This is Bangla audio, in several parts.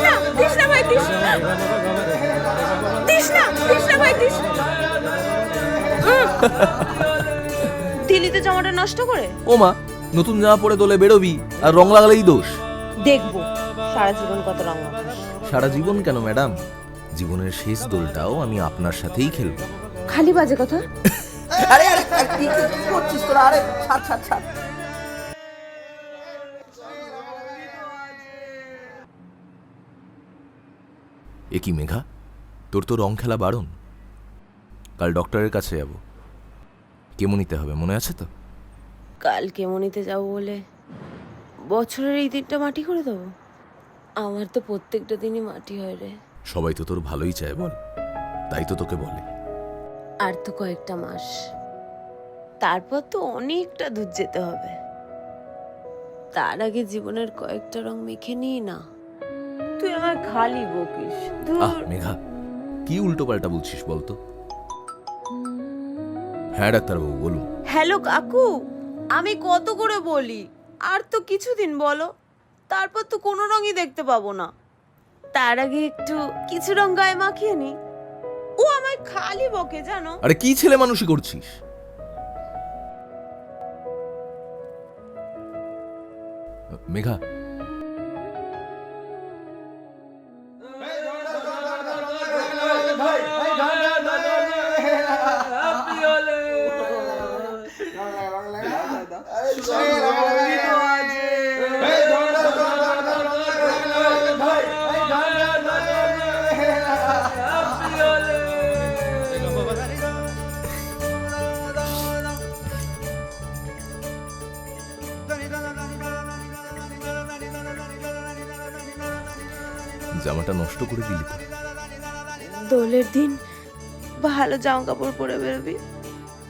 না, দিস না ভাই, দিস না, দিস না, দিস না ভাই, দিস না। দিল্লিতে জামাটা নষ্ট করে ও মা, নতুন জামা পরে দোলে বেরোবি আর রং লাগালেই দোষ। দেখবো সারা জীবন কত রং মাখাস। সারা জীবন কেন ম্যাডাম, জীবনের শেষ দোলটাও আমি আপনার সাথেই খেলবো। খালি বাজে কথা। আরে আরে কি করছিস তোরা? আরে ছাড় ছাড় ছাড়। এ কি মেঘা, তোর তো রং খেলা বারণ। কাল ডক্টরের কাছে যাব, কেমো নিতে হবে, মনে আছে তো? কাল কেমনিতে যাবো বলে বছরের এই দিনটা মাটি করে দেবো? আমার তো প্রত্যেকটা দিনই মাটি হয় রে। সবাই তো তোর ভালোই চায় বল, তাই তো তোকে বলে। আর তো কয়েকটা মাস, তারপর তো অনেকটা দূর যেতে হবে। তার আগে জীবনের কয়েকটা রং মেখে নিই না। তুই আমায় খালি বকিস। আহ মেঘা, কি উল্টো পাল্টা বলছিস বলতো? হ্যাঁ ডাক্তারবাবু বলুন। হ্যালো কাকু, আমি কত করে বলি, আর তো কিছুদিন বলো, তারপর তো কোনো রঙই দেখতে পাবো না। তার আগে একটু কিছু রং গায়ে মাখিয়ে নি। ও আমায় খালি বকে জানো। আরে কি ছেলে মানুষই করছিস? মেঘা, জামাটা নষ্ট করে দিলি তো। দোলের দিন ভালো জামা কাপড় পরে বেরোবি,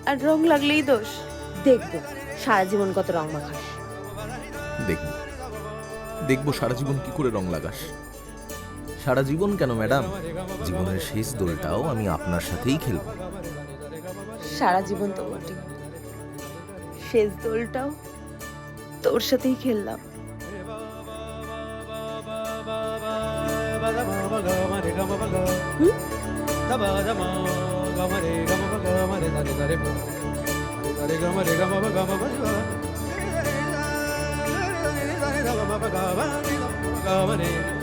আর রং লাগলেই দোষ। দেখবো সারা জীবন কত রং মাখাস। দেখবো দেখবো সারা জীবন কি করে রং লাগাস। সারা জীবন কেন ম্যাডাম, জীবনের শেষ দোলটাও আমি আপনার সাথেই খেলবো। সারা জীবন তো বটি, শেষ দোলটাও তোর সাথেই খেললাম। Ga ma re